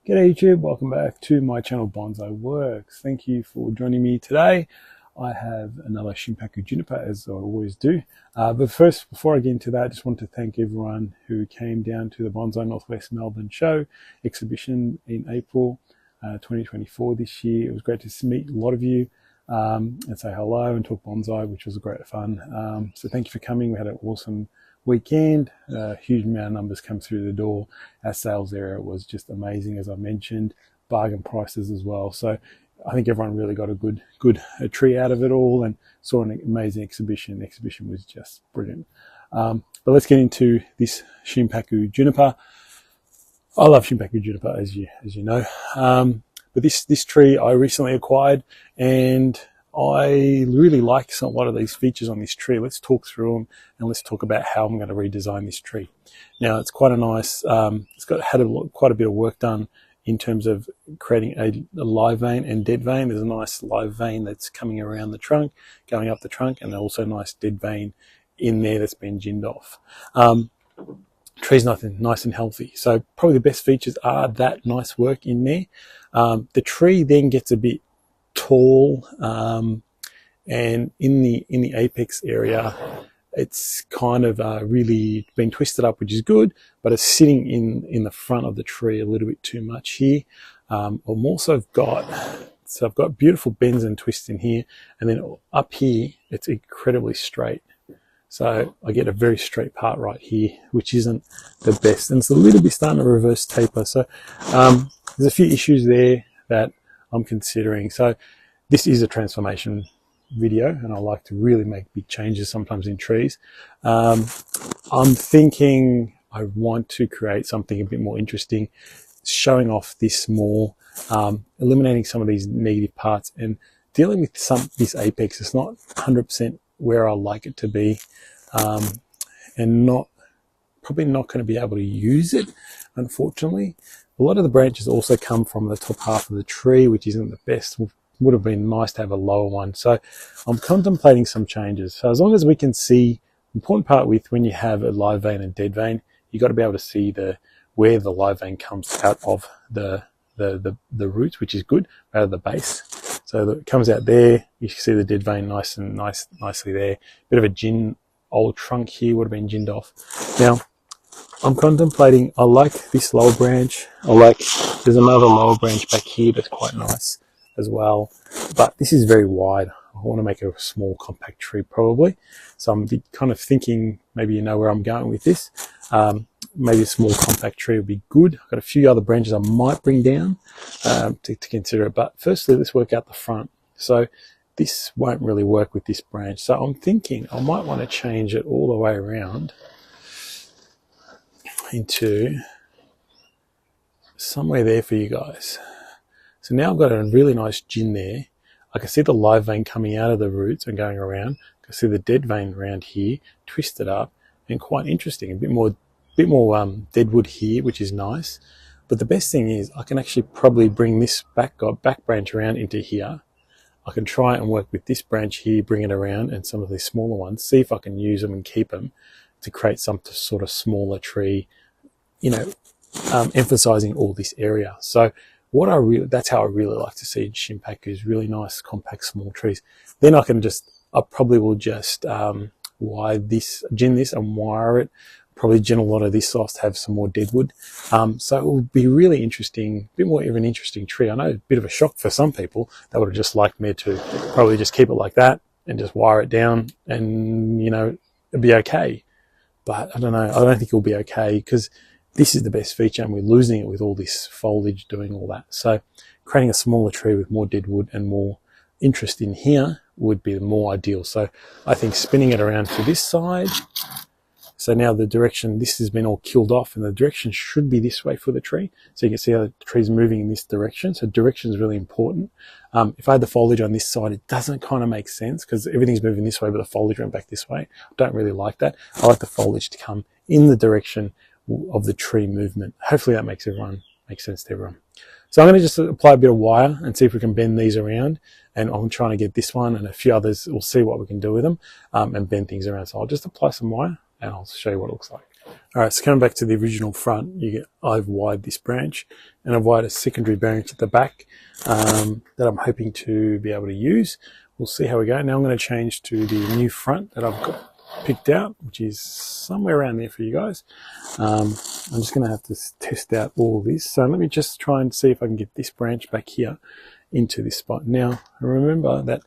G'day YouTube, welcome back to my channel Bonsai Works. Thank you for joining me today. I have another Shimpaku Juniper as I always do. But first, before I get into that, I just want to thank everyone who came down to the Bonsai Northwest Melbourne show exhibition in April 2024 this year. It was great to meet a lot of you and say hello and talk bonsai, which was great fun. So thank you for coming. We had an awesome weekend. Huge amount of numbers come through the door. Our sales area was just amazing, as I mentioned. Bargain prices as well. So I think everyone really got a good tree out of it all and saw an amazing exhibition. The exhibition was just brilliant. But let's get into this Shimpaku Juniper. I love Shimpaku Juniper, as you know. But this tree I recently acquired, and I really like a lot of these features on this tree. Let's talk through them and let's talk about how I'm going to redesign this tree. Now, it's quite a nice, it's had quite a bit of work done in terms of creating a live vein and dead vein. There's a nice live vein that's coming around the trunk, going up the trunk, and also a nice dead vein in there that's been ginned off. Tree's nice and healthy. So probably the best features are that nice work in there. The tree then gets a bit tall, and in the apex area it's kind of really been twisted up, which is good, but it's sitting in the front of the tree a little bit too much here. I've got beautiful bends and twists in here, and then up here it's incredibly straight. So I get a very straight part right here, which isn't the best, and it's a little bit starting to reverse taper. So there's a few issues there that I'm considering. So this is a transformation video, and I like to really make big changes sometimes in trees. I'm thinking I want to create something a bit more interesting, showing off this more, eliminating some of these negative parts and dealing with this apex. It's not 100% where I like it to be, and probably not going to be able to use it, unfortunately. A lot of the branches also come from the top half of the tree, which isn't the best. Would have been nice to have a lower one. So I'm contemplating some changes. So as long as we can see, the important part with when you have a live vein and dead vein, you've got to be able to see where the live vein comes out of the roots, which is good, out of the base. So it comes out there. You can see the dead vein nicely there. Bit of a old trunk here would have been ginned off. Now, I'm contemplating, I like this lower branch. There's another lower branch back here that's quite nice as well. But this is very wide. I want to make a small compact tree probably. So I'm kind of thinking, maybe you know where I'm going with this. Maybe a small compact tree would be good. I've got a few other branches I might bring down to consider it. But firstly, let's work out the front. So this won't really work with this branch. So I'm thinking I might want to change it all the way around into somewhere there for you guys. So now I've got a really nice gin there. I can see the live vein coming out of the roots and going around. I can see the dead vein around here, twisted up, and quite interesting. A bit more deadwood here, which is nice. But the best thing is I can actually probably bring this back branch around into here. I can try and work with this branch here, bring it around, and some of these smaller ones, see if I can use them and keep them to create some sort of smaller tree, emphasizing all this area. So that's how I really like to see Shimpaku, is really nice, compact, small trees. Then I probably will just gin this and wire it. Probably gin a lot of this off to have some more deadwood. So it will be really interesting, a bit more of an interesting tree. I know a bit of a shock for some people. They would have just liked me to probably just keep it like that and just wire it down and, it'd be okay. But I don't know. I don't think it'll be okay because this is the best feature and we're losing it with all this foliage doing all that. So creating a smaller tree with more deadwood and more interest in here would be more ideal. So I think spinning it around to this side. So now the direction, this has been all killed off and the direction should be this way for the tree. So you can see how the tree's moving in this direction. So direction is really important. If I had the foliage on this side, it doesn't kind of make sense because everything's moving this way, but the foliage went back this way. I don't really like that. I like the foliage to come in the direction of the tree movement. Hopefully that makes sense to everyone. So I'm going to just apply a bit of wire and see if we can bend these around. And I'm trying to get this one and a few others. We'll see what we can do with them and bend things around. So I'll just apply some wire and I'll show you what it looks like. All right, so coming back to the original front, I've wired this branch, and I've wired a secondary branch at the back that I'm hoping to be able to use. We'll see how we go. Now I'm going to change to the new front that I've got picked out, which is somewhere around there for you guys. I'm just going to have to test out all this. So let me just try and see if I can get this branch back here into this spot. Now, remember that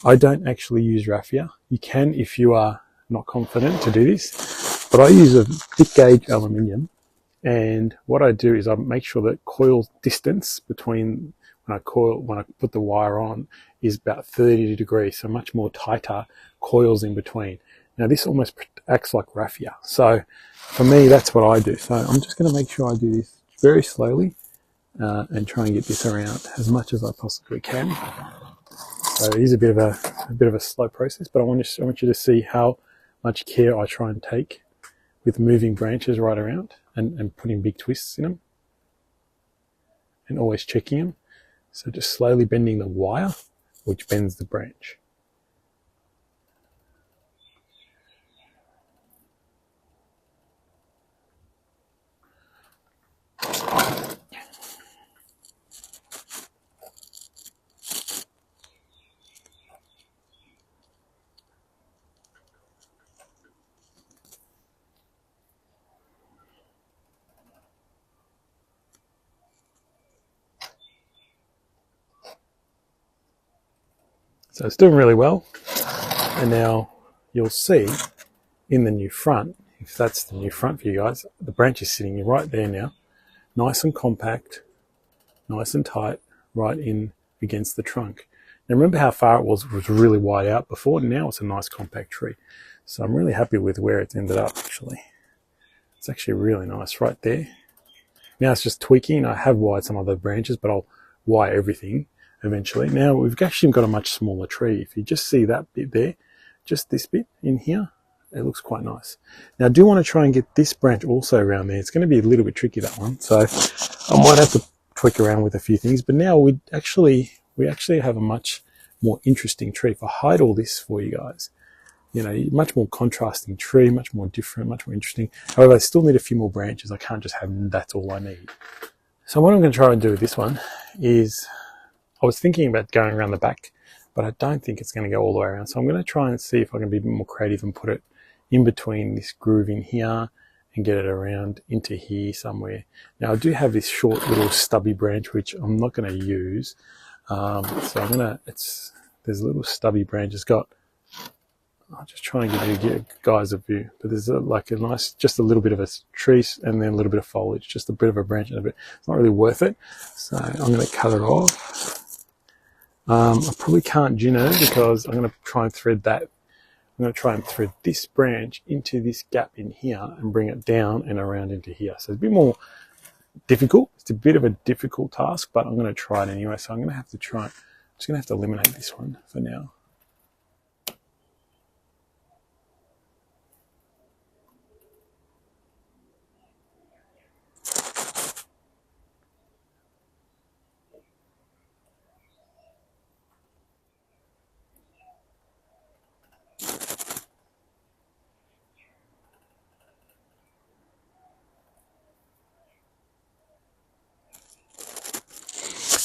I don't actually use raffia. You can if you are not confident to do this, but I use a thick gauge aluminium, and what I do is I make sure that coil distance between when I put the wire on is about 30 degrees, so much more tighter coils in between. Now this almost acts like raffia, so for me that's what I do. So I'm just going to make sure I do this very slowly and try and get this around as much as I possibly can. So it is a bit of a slow process, but I want you to see how much care I try and take with moving branches right around and putting big twists in them and always checking them. So just slowly bending the wire, which bends the branch. So it's doing really well, and now you'll see in the new front, if that's the new front for you guys, the branch is sitting right there now, nice and compact, nice and tight, right in against the trunk. Now remember how far it was really wide out before. Now it's a nice compact tree. So I'm really happy with where it's ended up actually. It's actually really nice right there. Now it's just tweaking. I have wired some other branches, but I'll wire everything eventually. Now we've actually got a much smaller tree. If you just see that bit there, just this bit in here, it looks quite nice. Now I do want to try and get this branch also around there. It's going to be a little bit tricky, that one. So I might have to tweak around with a few things, but now we actually have a much more interesting tree. If I hide all this for you guys, you know, much more contrasting tree, much more different, much more interesting. However, I still need a few more branches. I can't just have that's all I need. So what I'm going to try and do with this one is, I was thinking about going around the back, but I don't think it's going to go all the way around. So I'm going to try and see if I can be a bit more creative and put it in between this groove in here and get it around into here somewhere. Now I do have this short little stubby branch, which I'm not going to use. So I'm going to, there's a little stubby branch. It's got, I'll just try and give you guys a view, but there's like a nice, just a little bit of a tree and then a little bit of foliage, just a bit of a branch and a bit. It's not really worth it. So I'm going to cut it off. I probably can't Jin it because I'm going to try and thread that. I'm going to try and thread this branch into this gap in here and bring it down and around into here. So it's a bit more difficult. It's a bit of a difficult task, but I'm going to try it anyway. So I'm going to have to try. I'm just going to have to eliminate this one for now.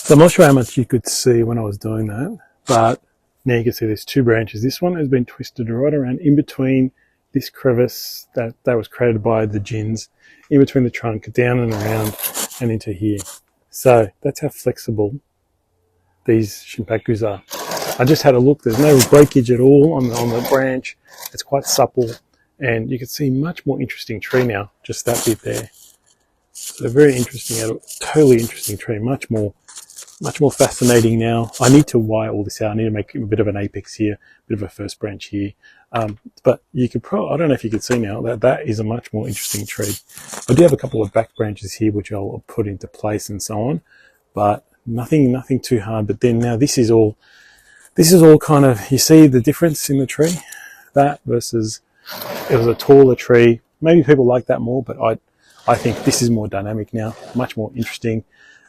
So I'm not sure how much you could see when I was doing that, but now you can see there's two branches. This one has been twisted right around in between this crevice that was created by the Jins, in between the trunk, down and around and into here. So that's how flexible these Shimpakus are. I just had a look. There's no breakage at all on the branch. It's quite supple, and you can see much more interesting tree now, just that bit there. So very interesting, totally interesting tree, much more fascinating now. I need to wire all this out. I need to make a bit of an apex here, a bit of a first branch here. But you could probably, I don't know if you can see now, that is a much more interesting tree. I do have a couple of back branches here, which I'll put into place and so on, but nothing too hard. But then now this is all kind of, you see the difference in the tree? That versus, it was a taller tree. Maybe people like that more, but I think this is more dynamic now, much more interesting.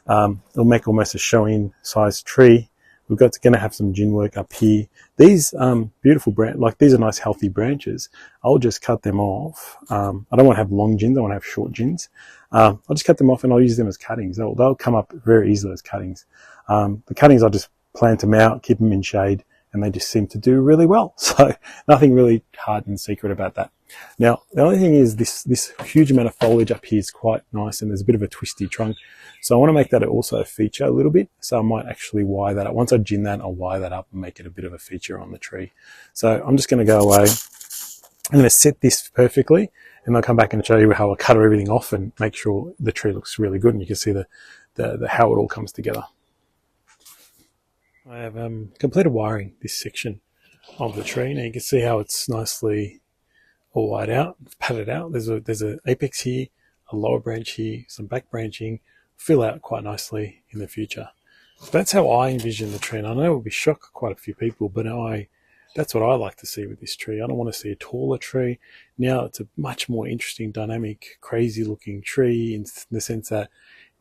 It'll make almost a showing size tree we've got going to have some Jin work up here. These beautiful like these are nice healthy branches. I'll just cut them off. I don't want to have long Jins, I want to have short Jins. I'll just cut them off and I'll use them as cuttings. They'll come up very easily as cuttings. The cuttings, I'll just plant them out, keep them in shade, and they just seem to do really well. So nothing really hard and secret about that. Now, the only thing is this huge amount of foliage up here is quite nice, and there's a bit of a twisty trunk. So I want to make that also a feature a little bit. So I might actually wire that up. Once I Jin that, I'll wire that up and make it a bit of a feature on the tree. So I'm just going to go away. I'm going to set this perfectly, and I'll come back and show you how I cut everything off and make sure the tree looks really good, and you can see the how it all comes together. I have completed wiring this section of the tree. Now you can see how it's nicely all wired out, padded out. There's an apex here, a lower branch here, some back branching, fill out quite nicely in the future. So that's how I envision the tree, and I know it will be shock quite a few people, but that's what I like to see with this tree. I don't want to see a taller tree. Now it's a much more interesting, dynamic, crazy looking tree in the sense that it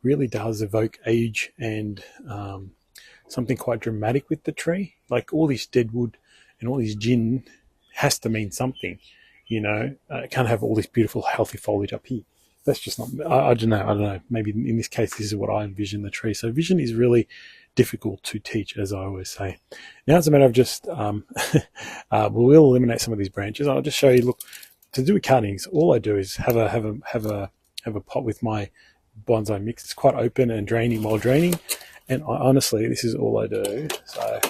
really does evoke age and something quite dramatic with the tree. Like all this Deadwood and all this Jin has to mean something, you know. It can't have all this beautiful healthy foliage up here. That's just not, I don't know. Maybe in this case, this is what I envision the tree. So vision is really difficult to teach, as I always say. Now it's a matter of just, we'll eliminate some of these branches. I'll just show you, look, to do with cuttings, all I do is have a pot with my bonsai mix. It's quite open and draining while draining. And honestly, this is all I do. So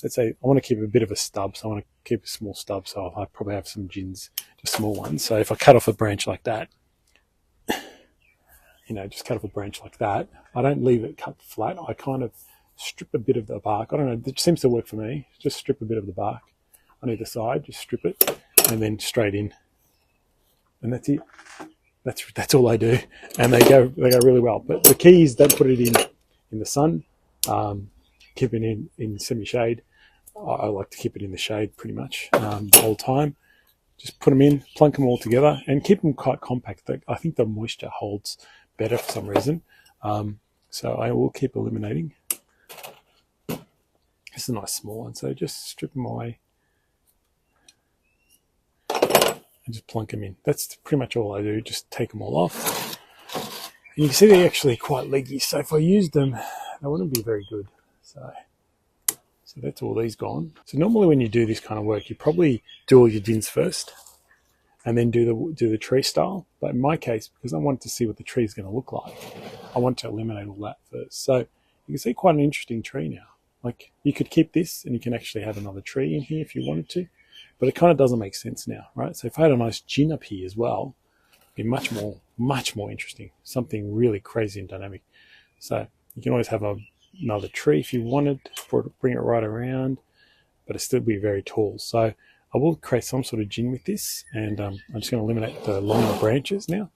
let's say I want to keep a bit of a stub. So I want to keep a small stub. So I probably have some Jins, just small ones. So if I cut off a branch like that, you know, just cut off a branch like that, I don't leave it cut flat. I kind of strip a bit of the bark. I don't know, it seems to work for me. Just strip a bit of the bark on either side, just strip it, and then straight in. And that's it. That's all I do. And they go really well. But the key is don't put it in the sun. Keep it in semi-shade. I like to keep it in the shade pretty much the whole time. Just put them in, plunk them all together, and keep them quite compact. I think the moisture holds better for some reason. So I will keep eliminating. This is a nice small one, so just strip them away and just plunk them in. That's pretty much all I do, just take them all off. And you can see they're actually quite leggy, so if I used them, they wouldn't be very good. So that's all these gone. So normally when you do this kind of work, you probably do all your Jins first and then do the tree style. But in my case, because I want to see what the tree is going to look like, I want to eliminate all that first. So you can see quite an interesting tree now. Like you could keep this and you can actually have another tree in here if you wanted to, but it kind of doesn't make sense now, right? So if I had a nice Jin up here as well, it'd be much more interesting, something really crazy and dynamic. So you can always have another tree if you wanted to bring it right around, but it'd still be very tall. So I will create some sort of Jin with this, and I'm just going to eliminate the longer branches now.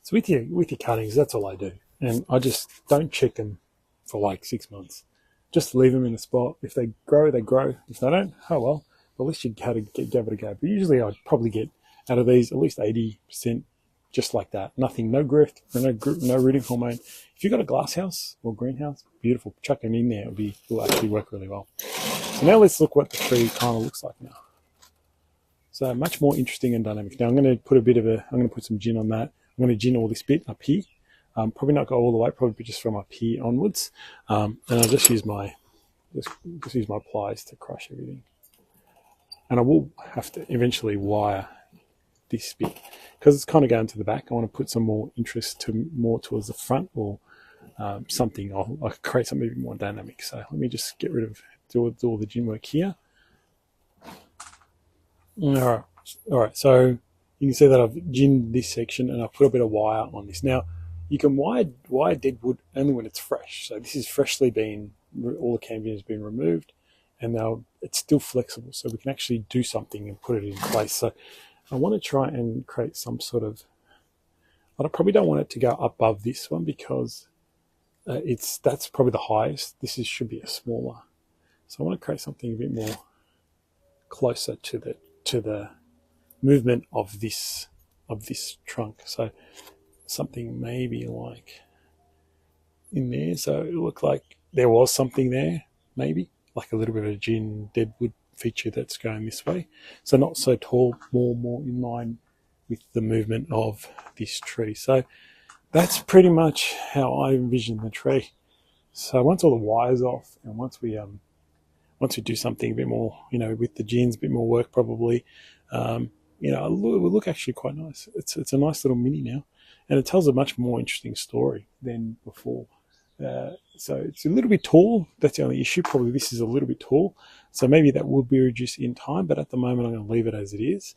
So with your cuttings, that's all I do. And I just don't check them for like 6 months. Just leave them in a spot. If they grow, they grow. If they don't, oh well. But at least you give it a go. But usually I'd probably get out of these at least 80% just like that. Nothing, no growth, no rooting hormone. If you've got a glass house or greenhouse, beautiful. Chuck them in there. It'll actually work really well. So now let's look what the tree kind of looks like now. So much more interesting and dynamic. Now I'm going to put some Jin on that. I'm going to Jin all this bit up here. Probably not go all the way, probably just from up here onwards. And I'll just use my pliers to crush everything. And I will have to eventually wire this bit because it's kind of going to the back. I want to put some more interest more towards the front or something. I'll create something a bit more dynamic. So let me just get rid of do all the Jin work here. All right. So you can see that I've Jinned this section and I've put a bit of wire on this. Now, You can wire deadwood only when it's fresh. So this is freshly been, all the cambium has been removed, and now it's still flexible. So we can actually do something and put it in place. So I want to try and create some sort of, I probably don't want it to go above this one because that's probably the highest. This should be a smaller. So I want to create something a bit more closer to the movement of this trunk. So something maybe like in there. So it looked like there was something there, maybe like a little bit of a Jin Deadwood feature that's going this way. So not so tall, more in line with the movement of this tree. So that's pretty much how I envision the tree. So once all the wires off, and once we do something a bit more, with the Jins, a bit more work probably, it will look actually quite nice. It's a nice little mini now, and it tells a much more interesting story than before. So it's a little bit tall. That's the only issue. Probably this is a little bit tall, so maybe that will be reduced in time. But at the moment, I'm going to leave it as it is.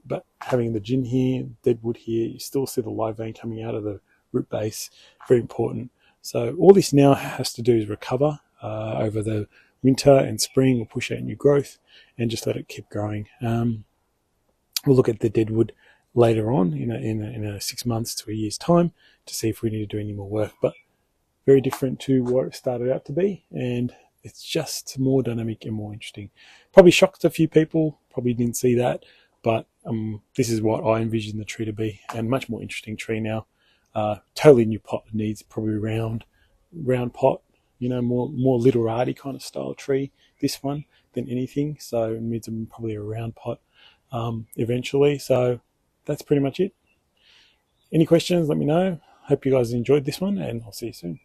But having the Jin here, Deadwood here, you still see the live vein coming out of the root base. Very important. So all this now has to do is recover over the winter and spring. We'll push out new growth and just let it keep growing. We'll look at the Deadwood later on in a 6 months to a year's time to see if we need to do any more work. But very different to what it started out to be, and it's just more dynamic and more interesting. Probably shocked a few people, probably didn't see that, but this is what I envision the tree to be, and much more interesting tree now. Totally new pot. It needs probably round pot, more literati kind of style tree, this one, than anything. So it needs probably a round pot eventually. So that's pretty much it. Any questions, let me know. Hope you guys enjoyed this one, and I'll see you soon.